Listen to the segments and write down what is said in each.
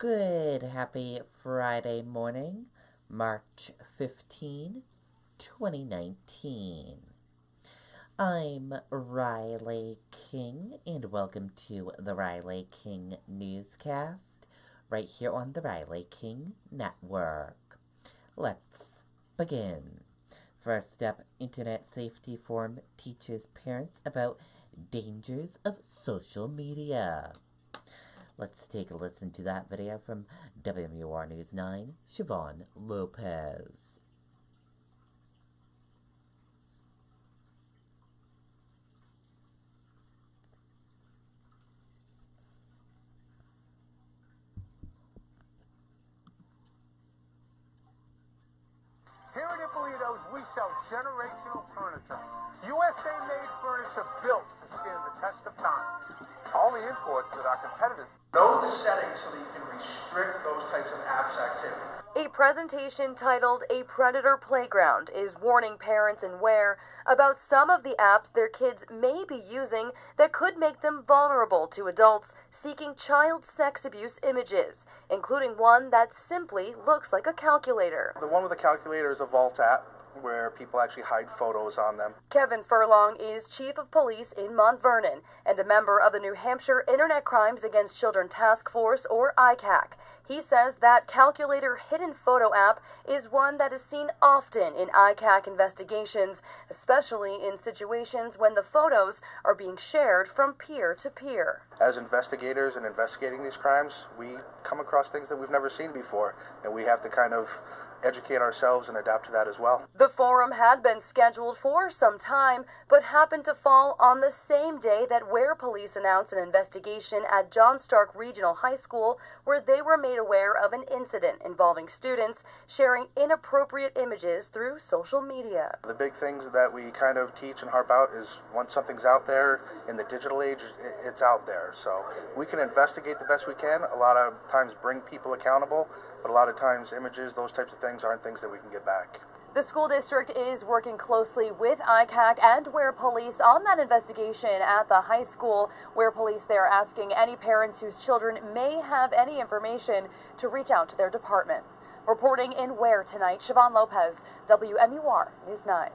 Good, happy Friday morning, March 15, 2019. I'm Riley King, and welcome to the Riley King Newscast, right here on the Riley King Network. Let's begin. First up, Internet Safety Forum teaches parents about dangers of social media. Let's take a listen to that video from WMUR News 9, Siobhan Lopez. Here at Ippolito's, we sell generational furniture. USA-made furniture built to stand the test of time. All the imports that our competitors know the settings so that you can restrict those types of apps activity. A presentation titled A Predator Playground is warning parents and Wear about some of the apps their kids may be using that could make them vulnerable to adults seeking child sex abuse images, including one that simply looks like a calculator. The one with the calculator is a Vault app, where people actually hide photos on them. Kevin Furlong is chief of police in Mount Vernon and a member of the New Hampshire Internet Crimes Against Children Task Force, or ICAC. He says that calculator hidden photo app is one that is seen often in ICAC investigations, especially in situations when the photos are being shared from peer to peer. As investigators and investigating these crimes, we come across things that we've never seen before, and we have to kind of educate ourselves and adapt to that as well. The forum had been scheduled for some time, but happened to fall on the same day that Ware police announced an investigation at John Stark Regional High School, where they were made aware of an incident involving students sharing inappropriate images through social media. The big things that we kind of teach and harp out is once something's out there in the digital age, it's out there. So we can investigate the best we can, a lot of times bring people accountable, but a lot of times images, those types of things aren't things that we can get back. The school district is working closely with ICAC and Ware Police on that investigation at the high school. Ware Police, they're asking any parents whose children may have any information to reach out to their department. Reporting in Ware tonight, Siobhan Lopez, WMUR News 9.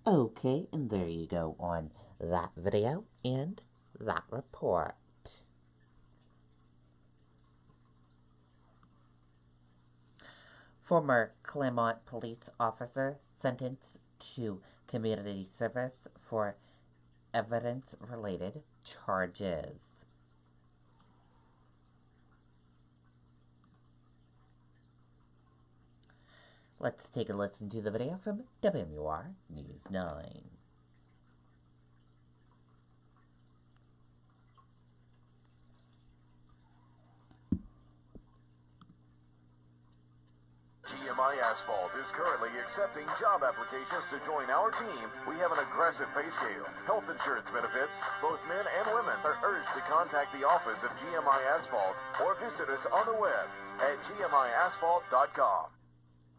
Okay, and there you go on that video and that report. Former Claremont police officer sentenced to community service for evidence-related charges. Let's take a listen to the video from WMUR News 9. GMI Asphalt is currently accepting job applications to join our team. We have an aggressive pay scale. Health insurance benefits. Both men and women are urged to contact the office of GMI Asphalt or visit us on the web at gmiasphalt.com.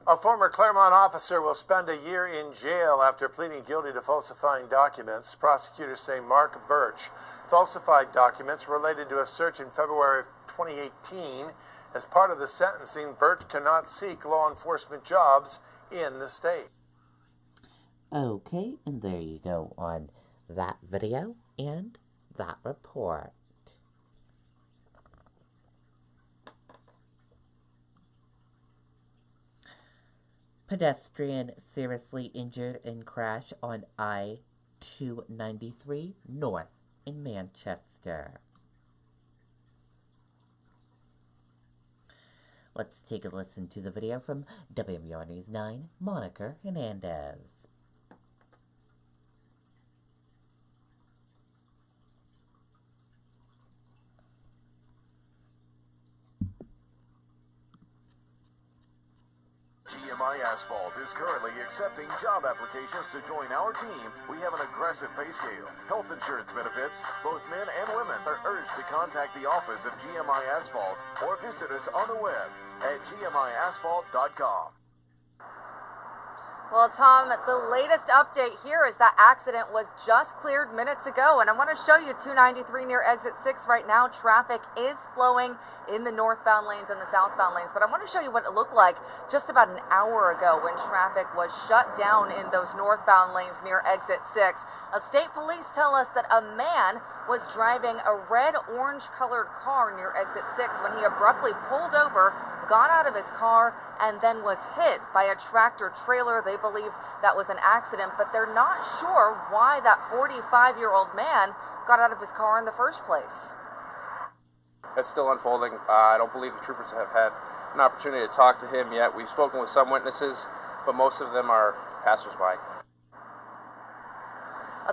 A former Claremont officer will spend a year in jail after pleading guilty to falsifying documents. Prosecutors say Mark Birch falsified documents related to a search in February of 2018. As part of the sentencing, Birch cannot seek law enforcement jobs in the state. Okay, and there you go on that video and that report. Pedestrian seriously injured in crash on I-293 North in Manchester. Let's take a listen to the video from WMUR News 9, Monica Hernandez. GMI Asphalt is currently accepting job applications to join our team. We have an aggressive pay scale. Health insurance benefits. Both men and women are urged to contact the office of GMI Asphalt or visit us on the web at gmiasphalt.com. Well, Tom, the latest update here is that accident was just cleared minutes ago, and I want to show you 293 near exit 6 right now. Traffic is flowing in the northbound lanes and the southbound lanes, but I want to show you what it looked like just about an hour ago when traffic was shut down in those northbound lanes near exit 6. State police tell us that a man was driving a red-orange colored car near exit 6 when he abruptly pulled over, got out of his car, and then was hit by a tractor trailer. They believe that was an accident, but they're not sure why that 45-year-old man got out of his car in the first place. It's still unfolding. I don't believe the troopers have had an opportunity to talk to him yet. We've spoken with some witnesses, but most of them are passersby.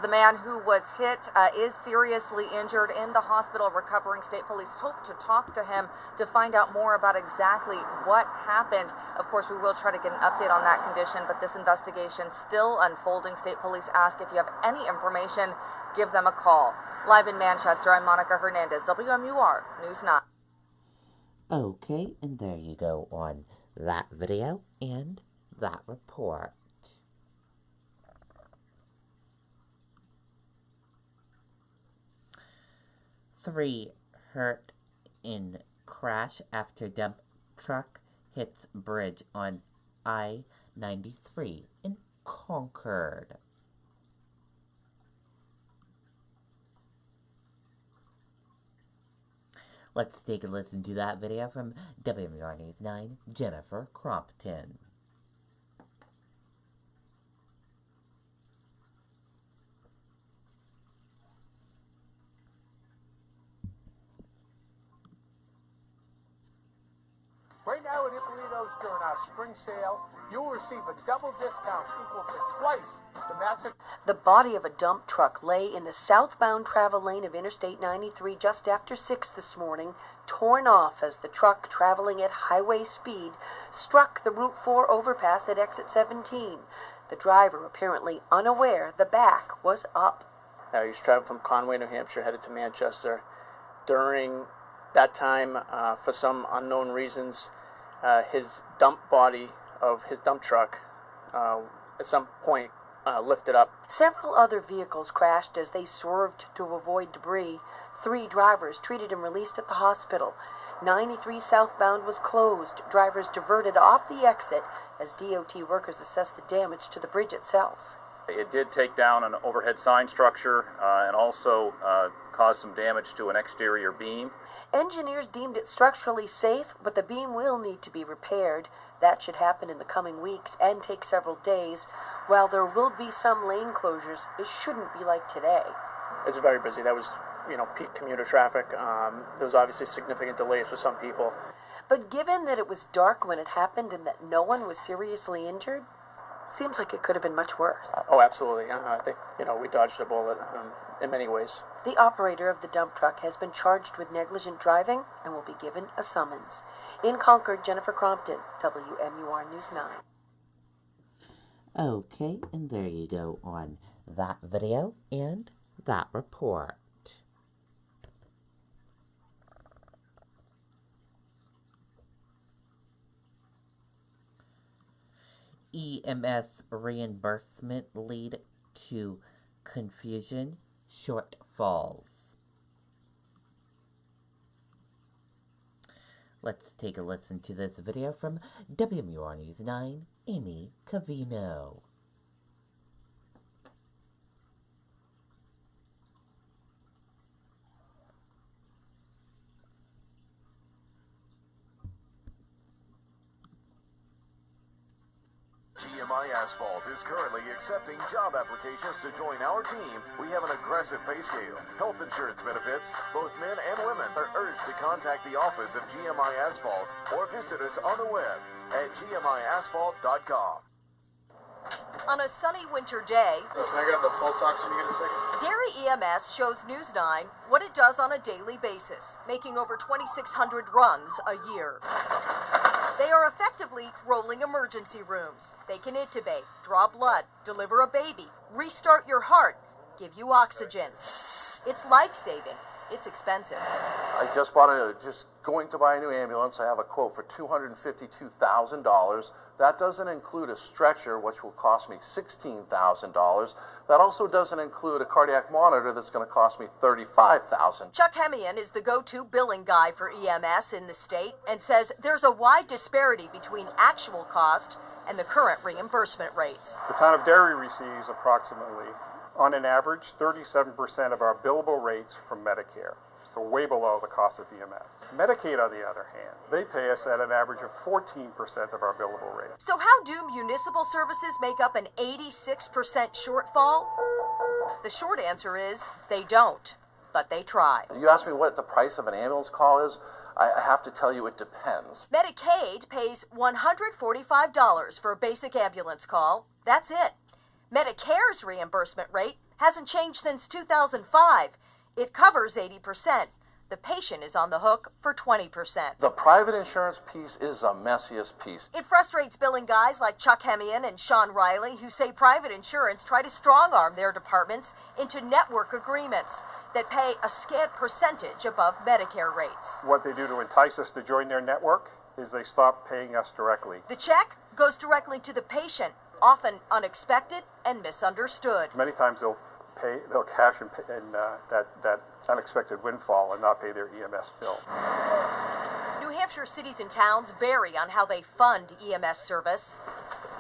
The man who was hit is seriously injured in the hospital recovering. State police hope to talk to him to find out more about exactly what happened. Of course, we will try to get an update on that condition, but this investigation still unfolding. State police ask if you have any information, give them a call. Live in Manchester, I'm Monica Hernandez, WMUR News 9. Okay, and there you go on that video and that report. Three hurt in crash after dump truck hits bridge on I-93 in Concord. Let's take a listen to that video from WMUR News 9, Jennifer Crompton. Right now at Ippolito's during our spring sale, you will receive a double discount equal to twice the massive. The body of a dump truck lay in the southbound travel lane of Interstate 93 just after 6 this morning, torn off as the truck traveling at highway speed struck the Route 4 overpass at exit 17. The driver apparently unaware the back was up. He was traveling from Conway, New Hampshire, headed to Manchester. During that time, for some unknown reasons, his dump body of his dump truck at some point lifted up. Several other vehicles crashed as they swerved to avoid debris. 3 drivers treated and released at the hospital. 93 southbound was closed. Drivers diverted off the exit as DOT workers assessed the damage to the bridge itself. It did take down an overhead sign structure and also caused some damage to an exterior beam. Engineers deemed it structurally safe, but the beam will need to be repaired. That should happen in the coming weeks and take several days. While there will be some lane closures, it shouldn't be like today. It's very busy. That was, peak commuter traffic. There was obviously significant delays for some people. But given that it was dark when it happened and that no one was seriously injured, seems like it could have been much worse. Oh, absolutely. I think, we dodged a bullet in many ways. The operator of the dump truck has been charged with negligent driving and will be given a summons. In Concord, Jennifer Crompton, WMUR News 9. Okay, and there you go on that video and that report. EMS reimbursement lead to confusion shortfalls. Let's take a listen to this video from WMUR News 9, Amy Cavino. GMI Asphalt is currently accepting job applications to join our team. We have an aggressive pay scale. Health insurance benefits. Both men and women are urged to contact the office of GMI Asphalt or visit us on the web at gmiasphalt.com. On a sunny winter day, Can I grab the pulse oxygen in a second? Dairy EMS shows News 9 what it does on a daily basis, making over 2,600 runs a year. They are effectively rolling emergency rooms. They can intubate, draw blood, deliver a baby, restart your heart, give you oxygen. It's life-saving. It's expensive. I just going to buy a new ambulance. I have a quote for $252,000. That doesn't include a stretcher, which will cost me $16,000. That also doesn't include a cardiac monitor that's going to cost me $35,000. Chuck Hemian is the go-to billing guy for EMS in the state and says there's a wide disparity between actual cost and the current reimbursement rates. The town of Derry receives approximately, on an average, 37% of our billable rates from Medicare, so way below the cost of EMS. Medicaid, on the other hand, they pay us at an average of 14% of our billable rate. So how do municipal services make up an 86% shortfall? The short answer is they don't, but they try. You ask me what the price of an ambulance call is, I have to tell you it depends. Medicaid pays $145 for a basic ambulance call. That's it. Medicare's reimbursement rate hasn't changed since 2005. It covers 80%. The patient is on the hook for 20%. The private insurance piece is the messiest piece. It frustrates billing guys like Chuck Hemian and Sean Riley, who say private insurance try to strong-arm their departments into network agreements that pay a scant percentage above Medicare rates. What they do to entice us to join their network is they stop paying us directly. The check goes directly to the patient, often unexpected and misunderstood. Many times they'll cash in that unexpected windfall and not pay their EMS bill. New Hampshire cities and towns vary on how they fund EMS service.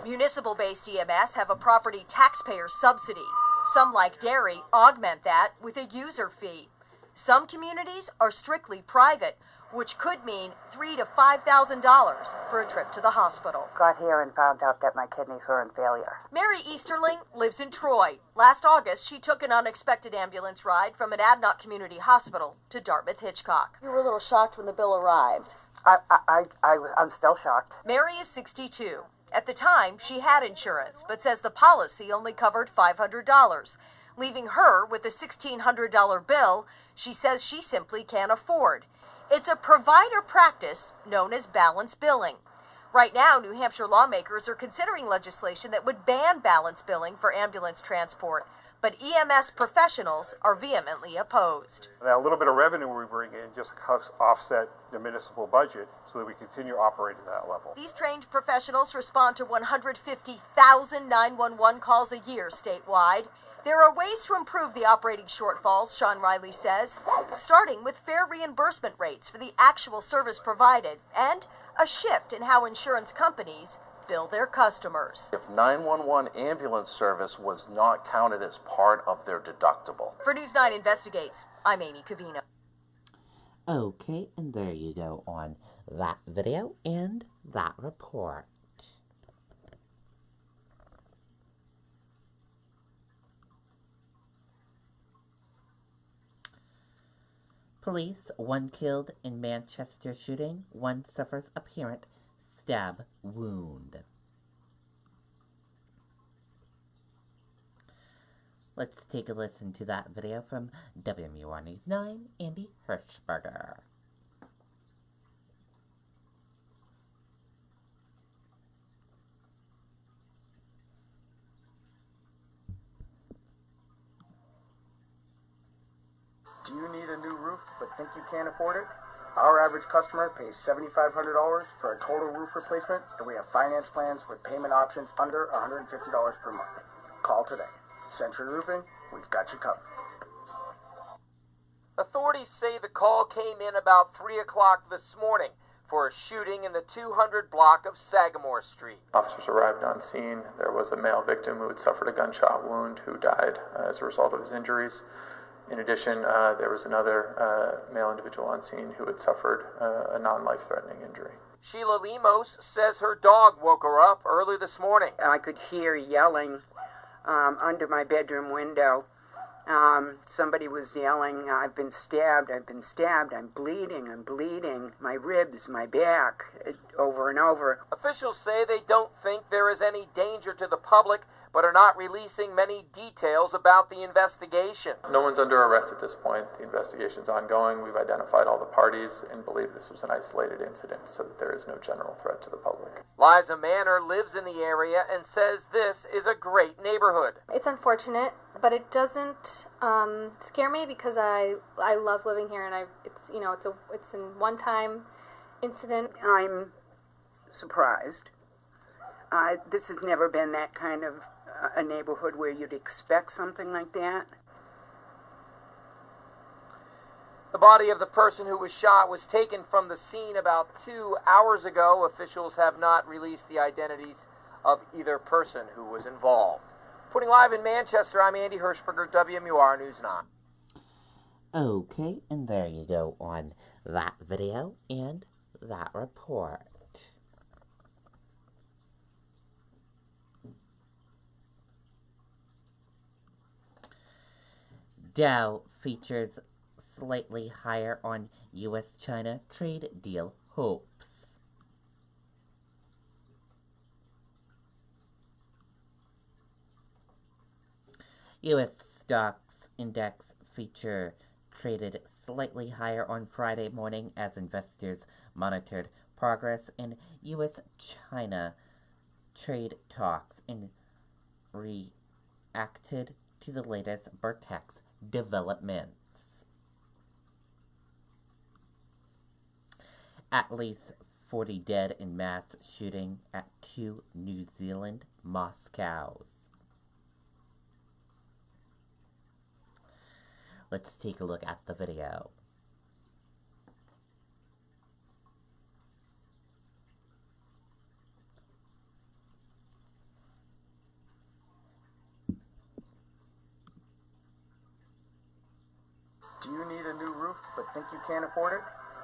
Municipal-based EMS have a property taxpayer subsidy. Some, like Derry, augment that with a user fee. Some communities are strictly private, which could mean $3,000 to $5,000 for a trip to the hospital. Got here and found out that my kidneys were in failure. Mary Easterling lives in Troy. Last August, she took an unexpected ambulance ride from an Adnot Community Hospital to Dartmouth-Hitchcock. You were a little shocked when the bill arrived. I'm still shocked. Mary is 62. At the time, she had insurance, but says the policy only covered $500, leaving her with a $1,600 bill she says she simply can't afford. It's a provider practice known as balance billing. Right now, New Hampshire lawmakers are considering legislation that would ban balance billing for ambulance transport, but EMS professionals are vehemently opposed. Now, a little bit of revenue we bring in just helps offset the municipal budget so that we continue operating at that level. These trained professionals respond to 150,000 911 calls a year statewide. There are ways to improve the operating shortfalls, Sean Riley says, starting with fair reimbursement rates for the actual service provided and a shift in how insurance companies bill their customers. If 911 ambulance service was not counted as part of their deductible. For News 9 Investigates, I'm Amy Cavino. Okay, and there you go on that video and that report. Police, 1 killed in Manchester shooting, 1 suffers apparent stab wound. Let's take a listen to that video from WMUR News 9, Andy Hirschberger. Do you need a new roof but think you can't afford it? Our average customer pays $7,500 for a total roof replacement, and we have finance plans with payment options under $150 per month. Call today. Century Roofing, we've got you covered. Authorities say the call came in about 3 o'clock this morning for a shooting in the 200 block of Sagamore Street. Officers arrived on scene. There was a male victim who had suffered a gunshot wound who died as a result of his injuries. In addition, there was another male individual on scene who had suffered a non-life-threatening injury. Sheila Lemos says her dog woke her up early this morning. I could hear yelling under my bedroom window. Somebody was yelling, I've been stabbed, I'm bleeding, my ribs, my back, over and over. Officials say they don't think there is any danger to the public, but are not releasing many details about the investigation. No one's under arrest at this point. The investigation's ongoing. We've identified all the parties and believe this was an isolated incident so that there is no general threat to the public. Liza Manor lives in the area and says this is a great neighborhood. It's unfortunate, but it doesn't scare me because I love living here, and it's a one-time incident. I'm surprised. This has never been that kind of a neighborhood where you'd expect something like that. The body of the person who was shot was taken from the scene about 2 hours ago. Officials have not released the identities of either person who was involved. Putting live in Manchester, I'm Andy Hirschberger, WMUR News 9. Okay, and there you go on that video and that report. Dow features slightly higher on U.S.-China trade deal hopes. U.S. stocks index feature traded slightly higher on Friday morning as investors monitored progress in U.S.-China trade talks and reacted to the latest Vertex developments. At least 40 dead in mass shooting at 2 New Zealand Moscows. Let's take a look at the video. Do you need a new roof but think you can't afford it?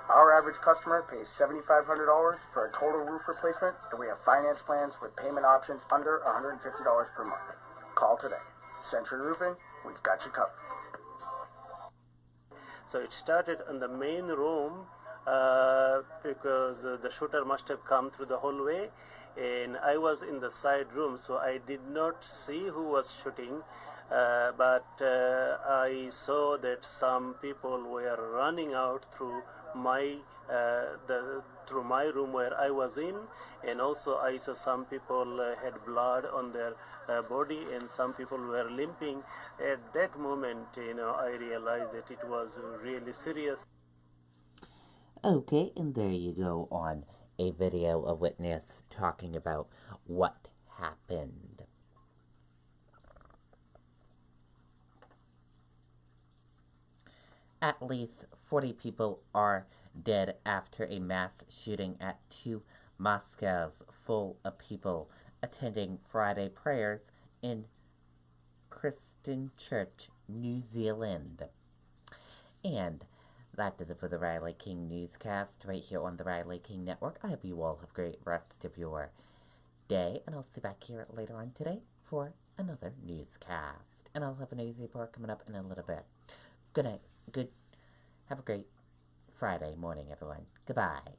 Our average customer pays $7,500 for a total roof replacement, and we have finance plans with payment options under $150 per month. Call today. Century Roofing, we've got you covered. So it started in the main room because the shooter must have come through the hallway, and I was in the side room, so I did not see who was shooting. But I saw that some people were running out through my room where I was in, and also I saw some people had blood on their body, and some people were limping. At that moment, I realized that it was really serious. Okay, and there you go on a video, a witness talking about what happened. At least 40 people are dead after a mass shooting at 2 Moscows full of people attending Friday prayers in Christian Church, New Zealand. And that does it for the Riley King Newscast right here on the Riley King Network. I hope you all have a great rest of your day, and I'll see you back here later on today for another newscast. And I'll have a news report coming up in a little bit. Good night. Have a great Friday morning, everyone. Goodbye.